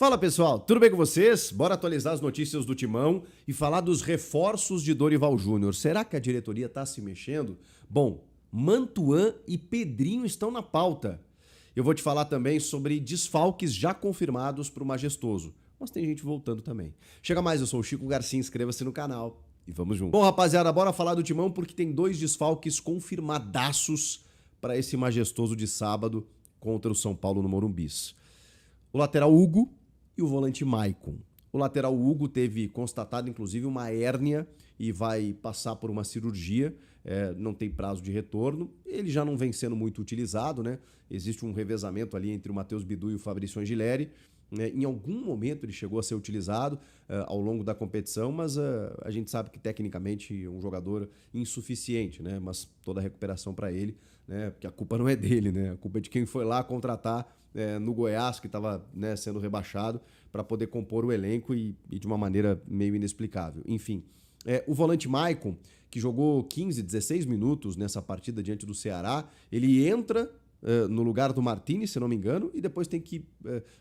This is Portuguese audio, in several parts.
Fala pessoal, tudo bem com vocês? Bora atualizar as notícias do Timão e falar dos reforços de Dorival Júnior. Será que a diretoria está se mexendo? Bom, Mantuan e Pedrinho estão na pauta. Eu vou te falar também sobre desfalques já confirmados para o Majestoso. Mas tem gente voltando também. Chega mais, eu sou o Chico Garcia, inscreva-se no canal e vamos junto. Bom, rapaziada, bora falar do Timão porque tem 2 desfalques confirmadaços para esse Majestoso de sábado contra o São Paulo no Morumbis. O lateral Hugo e o volante Maicon. O lateral Hugo teve constatado, inclusive, uma hérnia e vai passar por uma cirurgia, não tem prazo de retorno. Ele já não vem sendo muito utilizado, né? Existe um revezamento ali entre o Matheus Bidu e o Fabrício Angileri. Em algum momento ele chegou a ser utilizado ao longo da competição, mas a gente sabe que tecnicamente é um jogador insuficiente, né? Mas toda a recuperação para ele, né? Porque a culpa não é dele, né? A culpa é de quem foi lá contratar no Goiás, que estava, né, sendo rebaixado, para poder compor o elenco e de uma maneira meio inexplicável. Enfim, o volante Maicon, que jogou 15, 16 minutos nessa partida diante do Ceará, ele entra no lugar do Martínez, se não me engano, e depois tem que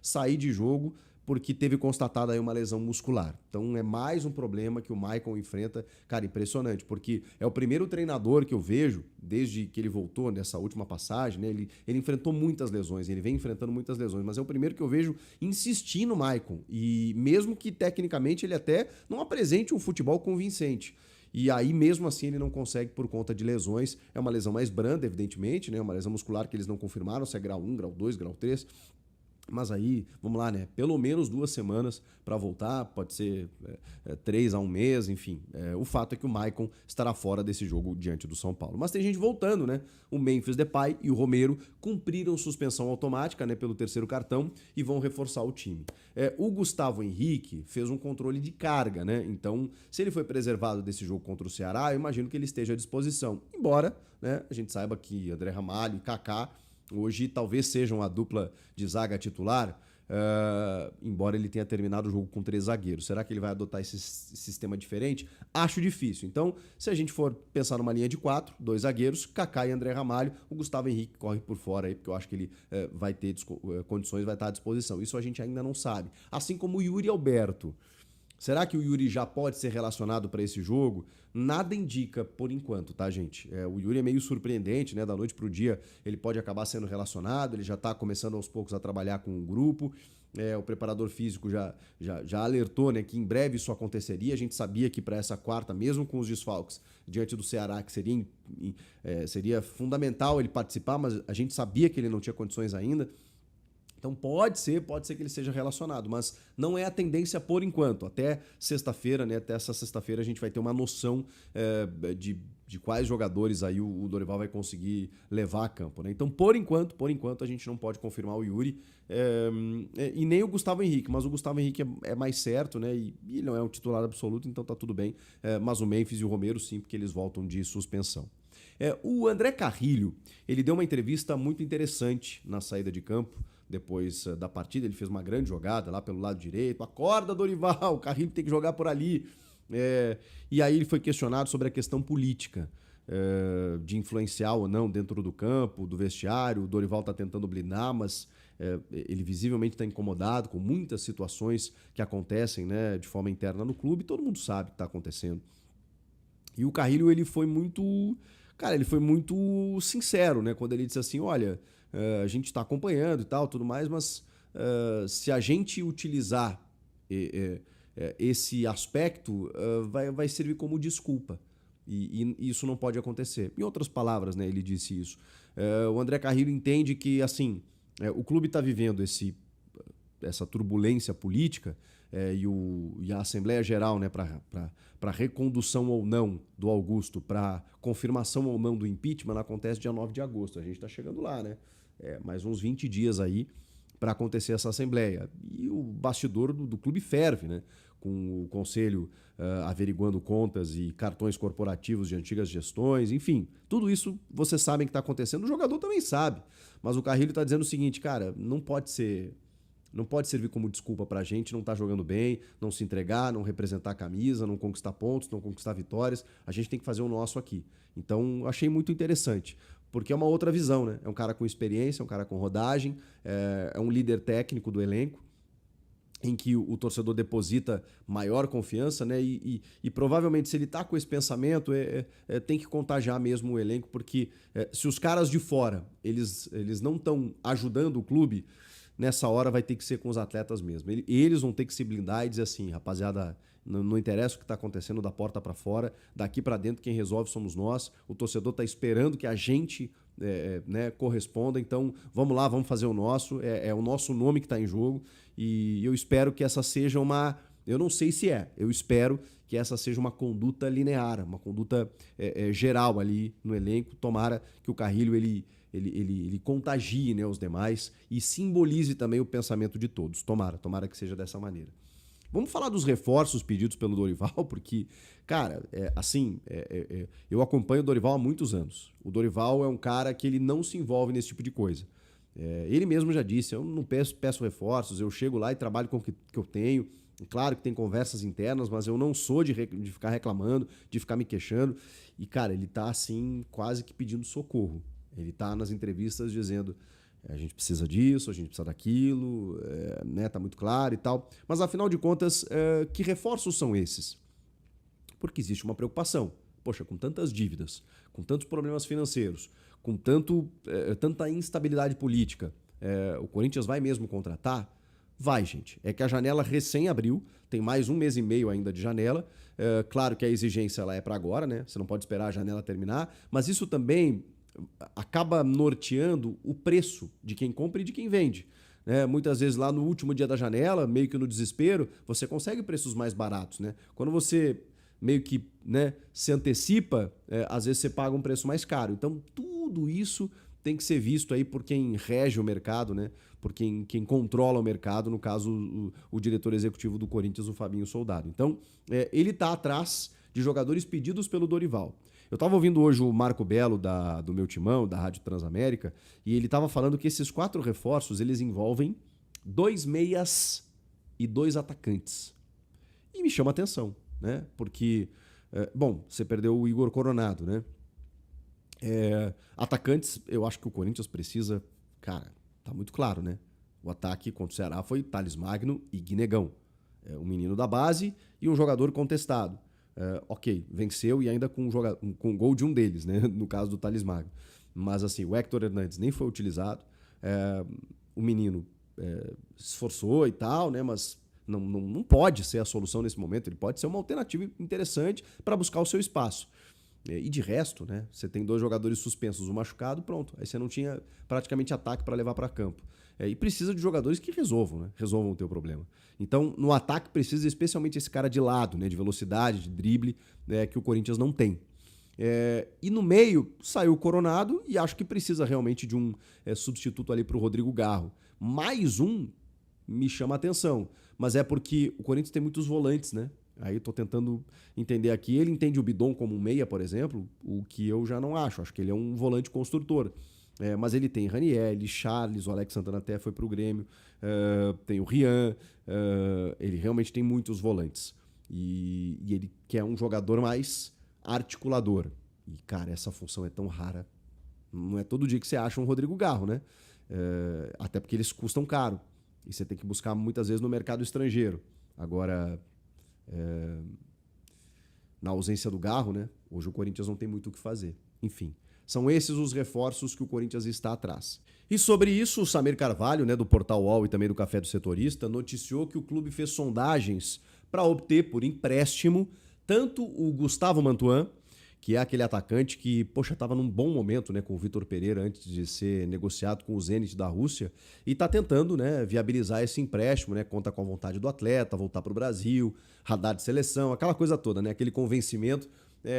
sair de jogo porque teve constatada aí uma lesão muscular. Então é mais um problema que o Maicon enfrenta. Cara, impressionante, porque é o primeiro treinador que eu vejo, desde que ele voltou nessa última passagem, né? Ele enfrentou muitas lesões, ele vem enfrentando muitas lesões, mas é o primeiro que eu vejo insistir no Maicon. E mesmo que tecnicamente ele até não apresente um futebol convincente. E aí, mesmo assim, ele não consegue por conta de lesões. É uma lesão mais branda, evidentemente, né? Uma lesão muscular que eles não confirmaram se é grau 1, grau 2, grau 3. Mas aí, vamos lá, né? Pelo menos 2 semanas para voltar, pode ser 3 a 1 mês, enfim. O fato é que o Maicon estará fora desse jogo diante do São Paulo. Mas tem gente voltando, né? O Memphis Depay e o Romero cumpriram suspensão automática, né, pelo 3º cartão e vão reforçar o time. O Gustavo Henrique fez um controle de carga, né? Então, se ele foi preservado desse jogo contra o Ceará, eu imagino que ele esteja à disposição. Embora, né, a gente saiba que André Ramalho e Kaká hoje talvez sejam a dupla de zaga titular, embora ele tenha terminado o jogo com 3 zagueiros. Será que ele vai adotar esse sistema diferente? Acho difícil. Então, se a gente for pensar numa linha de 4, 2 zagueiros, Kaká e André Ramalho, o Gustavo Henrique corre por fora aí, porque eu acho que ele vai ter condições, vai estar à disposição. Isso a gente ainda não sabe. Assim como o Yuri Alberto. Será que o Yuri já pode ser relacionado para esse jogo? Nada indica por enquanto, tá, gente? O Yuri é meio surpreendente, né? Da noite para o dia ele pode acabar sendo relacionado, ele já está começando aos poucos a trabalhar com um grupo. O preparador físico já alertou, né, que em breve isso aconteceria. A gente sabia que para essa quarta, mesmo com os desfalques diante do Ceará, que seria fundamental ele participar, mas a gente sabia que ele não tinha condições ainda. Então pode ser que ele seja relacionado, mas não é a tendência por enquanto. Até sexta-feira, né? Até essa sexta-feira a gente vai ter uma noção de quais jogadores aí o Dorival vai conseguir levar a campo, né? Então, por enquanto a gente não pode confirmar o Yuri e nem o Gustavo Henrique, mas o Gustavo Henrique é mais certo, né? E ele não é um titular absoluto, então tá tudo bem. Mas o Memphis e o Romero sim, porque eles voltam de suspensão. O André Carrilho, ele deu uma entrevista muito interessante na saída de campo. Depois da partida, ele fez uma grande jogada lá pelo lado direito. Acorda, Dorival, o Carrilho tem que jogar por ali. E aí ele foi questionado sobre a questão política, de influenciar ou não dentro do campo, do vestiário. O Dorival está tentando blindar, mas ele visivelmente está incomodado com muitas situações que acontecem, né, de forma interna no clube. Todo mundo sabe o que está acontecendo. E o Carrilho, ele foi muito sincero, né, quando ele disse assim, olha, a gente está acompanhando e tal, tudo mais, mas se a gente utilizar esse aspecto, vai servir como desculpa. E isso não pode acontecer. Em outras palavras, né, ele disse isso. O André Carrillo entende que, assim, o clube está vivendo essa turbulência política e a Assembleia Geral, né, para recondução ou não do Augusto, para confirmação ou não do impeachment, acontece dia 9 de agosto. A gente está chegando lá, né? Mais uns 20 dias aí para acontecer essa Assembleia. E o bastidor do clube ferve, né? Com o Conselho averiguando contas e cartões corporativos de antigas gestões, enfim, tudo isso vocês sabem que está acontecendo, o jogador também sabe. Mas o Carrilho está dizendo o seguinte, cara, não pode servir como desculpa pra gente não estar jogando bem, não se entregar, não representar a camisa, não conquistar pontos, não conquistar vitórias. A gente tem que fazer o nosso aqui. Então, achei muito interessante, porque é uma outra visão, né? É um cara com experiência, é um cara com rodagem, é um líder técnico do elenco. em que o torcedor deposita maior confiança, né? E provavelmente, se ele está com esse pensamento, tem que contagiar mesmo o elenco, porque se os caras de fora eles não estão ajudando o clube, nessa hora vai ter que ser com os atletas mesmo. Eles vão ter que se blindar e dizer assim, rapaziada, não interessa o que está acontecendo da porta para fora, daqui para dentro quem resolve somos nós, o torcedor está esperando que a gente né, corresponda, então vamos lá, vamos fazer o nosso, é o nosso nome que está em jogo, e eu espero que essa seja eu não sei se eu espero que essa seja uma conduta linear, uma conduta geral ali no elenco. Tomara que o Carrilho ele contagie, né, os demais e simbolize também o pensamento de todos. Tomara que seja dessa maneira. Vamos falar dos reforços pedidos pelo Dorival, porque, cara, eu acompanho o Dorival há muitos anos. O Dorival é um cara que ele não se envolve nesse tipo de coisa. Ele mesmo já disse, eu não peço reforços, eu chego lá e trabalho com o que eu tenho. Claro que tem conversas internas, mas eu não sou de ficar reclamando, de ficar me queixando. E, cara, ele tá assim, quase que pedindo socorro. Ele tá nas entrevistas dizendo, a gente precisa disso, a gente precisa daquilo, né, tá muito claro e tal. Mas, afinal de contas, que reforços são esses? Porque existe uma preocupação. Poxa, com tantas dívidas, com tantos problemas financeiros, com tanta instabilidade política, o Corinthians vai mesmo contratar? Vai, gente. É que a janela recém abriu, tem mais 1 mês e meio ainda de janela. Claro que a exigência ela é para agora, né? Você não pode esperar a janela terminar, mas isso também acaba norteando o preço de quem compra e de quem vende. Muitas vezes lá no último dia da janela, meio que no desespero, você consegue preços mais baratos, né? Quando você meio que, né, se antecipa, às vezes você paga um preço mais caro. Então tudo isso tem que ser visto aí por quem rege o mercado, né? Por quem controla o mercado, no caso o diretor executivo do Corinthians, o Fabinho Soldado. Então ele está atrás de jogadores pedidos pelo Dorival. Eu estava ouvindo hoje o Marco Belo do Meu Timão, da Rádio Transamérica, e ele estava falando que esses 4 reforços eles envolvem 2 meias e 2 atacantes. E me chama a atenção, né? Porque, você perdeu o Igor Coronado, né? Atacantes, eu acho que o Corinthians precisa, cara, tá muito claro, né? O ataque contra o Ceará foi Thales Magno e Guinegão. Um menino da base e um jogador contestado. Ok, venceu e ainda com o gol de um deles, né? No caso do Thales Magno. Mas assim, o Héctor Hernandes nem foi utilizado. O menino se esforçou e tal, né? Mas não pode ser a solução nesse momento. Ele pode ser uma alternativa interessante para buscar o seu espaço. E de resto, né? Você tem 2 jogadores suspensos, um machucado, pronto. Aí você não tinha praticamente ataque para levar para campo. E precisa de jogadores que resolvam, né? Resolvam o teu problema. Então, no ataque precisa especialmente esse cara de lado, né? De velocidade, de drible, né? Que o Corinthians não tem. E no meio saiu o Coronado e acho que precisa realmente de um substituto ali para o Rodrigo Garro. Mais um me chama a atenção, mas é porque o Corinthians tem muitos volantes, né? Aí eu tô tentando entender aqui. Ele entende o Bidon como um meia, por exemplo, o que eu já não acho. Acho que ele é um volante construtor. Mas ele tem Ranieri, Charles, o Alex Santana até foi pro Grêmio, tem o Rian, ele realmente tem muitos volantes. E ele quer um jogador mais articulador. E, cara, essa função é tão rara. Não é todo dia que você acha um Rodrigo Garro, né? Até porque eles custam caro. E você tem que buscar muitas vezes no mercado estrangeiro. Agora... na ausência do Garro, né? Hoje o Corinthians não tem muito o que fazer. Enfim, são esses os reforços que o Corinthians está atrás. E sobre isso, o Samir Carvalho, né, do Portal UOL e também do Café do Setorista, noticiou que o clube fez sondagens para obter por empréstimo tanto o Gustavo Mantuan, que é aquele atacante que, poxa, estava num bom momento, né, com o Vitor Pereira antes de ser negociado com o Zenit da Rússia, e está tentando, né, viabilizar esse empréstimo, né, conta com a vontade do atleta, voltar para o Brasil, radar de seleção, aquela coisa toda, né, aquele convencimento,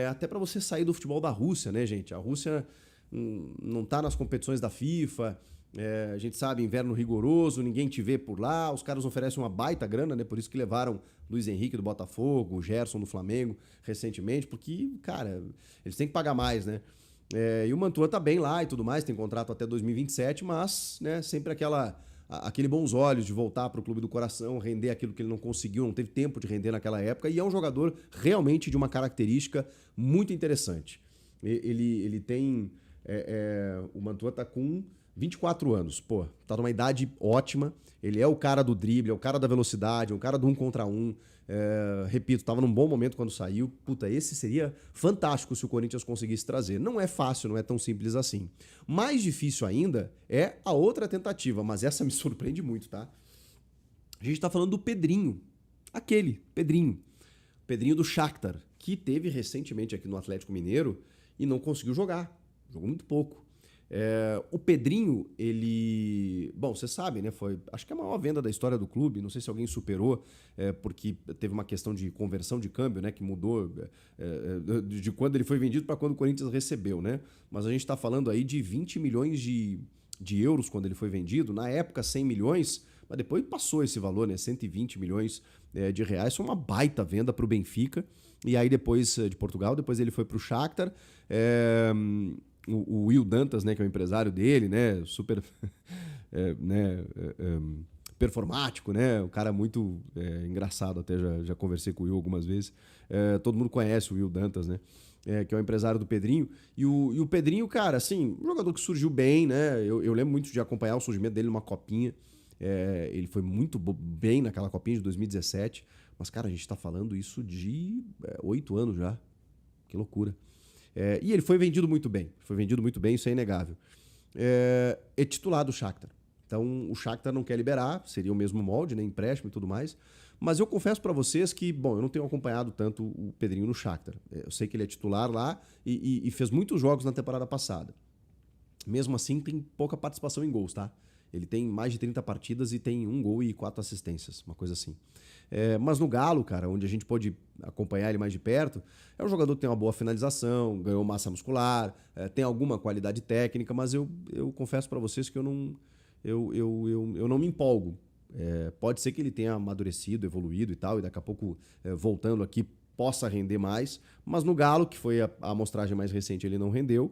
até para você sair do futebol da Rússia, né, gente? A Rússia não está nas competições da FIFA, a gente sabe, inverno rigoroso, ninguém te vê por lá, os caras oferecem uma baita grana, né? Por isso que levaram Luiz Henrique do Botafogo, o Gerson do Flamengo recentemente, porque, cara, eles têm que pagar mais, né? E o Mantua tá bem lá e tudo mais, tem contrato até 2027, mas, né, sempre aquele bons olhos de voltar para o clube do coração, render aquilo que ele não conseguiu, não teve tempo de render naquela época, e é um jogador realmente de uma característica muito interessante. Ele tem... o Mantua tá com 24 anos, pô, tá numa idade ótima. Ele é o cara do drible, é o cara da velocidade, é o cara do 1 contra 1. Repito, tava num bom momento quando saiu. Puta, esse seria fantástico se o Corinthians conseguisse trazer. Não é fácil, não é tão simples assim. Mais difícil ainda é a outra tentativa, mas essa me surpreende muito, tá? A gente tá falando do Pedrinho. Aquele, Pedrinho. Pedrinho do Shakhtar, que teve recentemente aqui no Atlético Mineiro e não conseguiu jogar. Jogou muito pouco. O Pedrinho, ele... Bom, você sabe, né? Foi, acho que a maior venda da história do clube. Não sei se alguém superou, porque teve uma questão de conversão de câmbio, né? Que mudou de quando ele foi vendido para quando o Corinthians recebeu, né? Mas a gente está falando aí de 20 milhões de euros quando ele foi vendido. Na época, 100 milhões, mas depois passou esse valor, né? 120 milhões de reais. Foi uma baita venda para o Benfica. E aí depois de Portugal, depois ele foi para o Shakhtar. O Will Dantas, né, que é o empresário dele, né, super performático, né, um cara muito engraçado, até já conversei com o Will algumas vezes. Todo mundo conhece o Will Dantas, né, que é o empresário do Pedrinho. E o Pedrinho, cara, assim, um jogador que surgiu bem, né, eu lembro muito de acompanhar o surgimento dele numa copinha. Ele foi muito bem naquela copinha de 2017, mas, cara, a gente tá falando isso de 8 anos já. Que loucura. E ele foi vendido muito bem. Foi vendido muito bem, isso é inegável. É titular do Shakhtar. Então, o Shakhtar não quer liberar, seria o mesmo molde, né? Empréstimo e tudo mais. Mas eu confesso para vocês que, bom, eu não tenho acompanhado tanto o Pedrinho no Shakhtar. Eu sei que ele é titular lá e fez muitos jogos na temporada passada. Mesmo assim, tem pouca participação em gols, tá? Ele tem mais de 30 partidas e tem 1 gol e 4 assistências, uma coisa assim. Mas no Galo, cara, onde a gente pode acompanhar ele mais de perto, é um jogador que tem uma boa finalização, ganhou massa muscular, tem alguma qualidade técnica, mas eu confesso para vocês que eu não me empolgo. Pode ser que ele tenha amadurecido, evoluído e tal, e daqui a pouco, voltando aqui, possa render mais, mas no Galo, que foi a amostragem mais recente, ele não rendeu,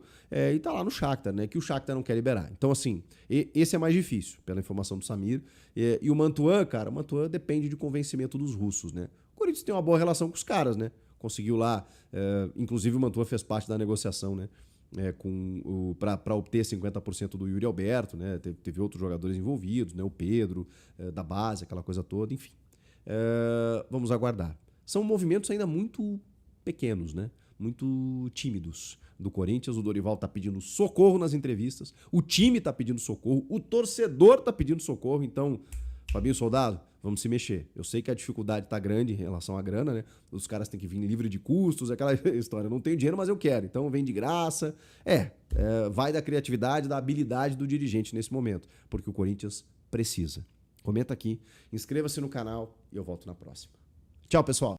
e tá lá no Shakhtar, né, que o Shakhtar não quer liberar. Então, assim, esse é mais difícil, pela informação do Samir. E o Mantuan, cara, o Mantuan depende de convencimento dos russos, né? O Corinthians tem uma boa relação com os caras, né? Conseguiu lá, inclusive o Mantuan fez parte da negociação, né? Para obter 50% do Yuri Alberto, né? Teve outros jogadores envolvidos, né? O Pedro, da base, aquela coisa toda, enfim. Vamos aguardar. São movimentos ainda muito pequenos, né? Muito tímidos do Corinthians. O Dorival tá pedindo socorro nas entrevistas, o time tá pedindo socorro, o torcedor tá pedindo socorro. Então, Fabinho Soldado, vamos se mexer. Eu sei que a dificuldade tá grande em relação à grana, né? Os caras têm que vir livre de custos, aquela história. Eu não tenho dinheiro, mas eu quero. Então vem de graça. Vai da criatividade, da habilidade do dirigente nesse momento, porque o Corinthians precisa. Comenta aqui, inscreva-se no canal e eu volto na próxima. Tchau, pessoal.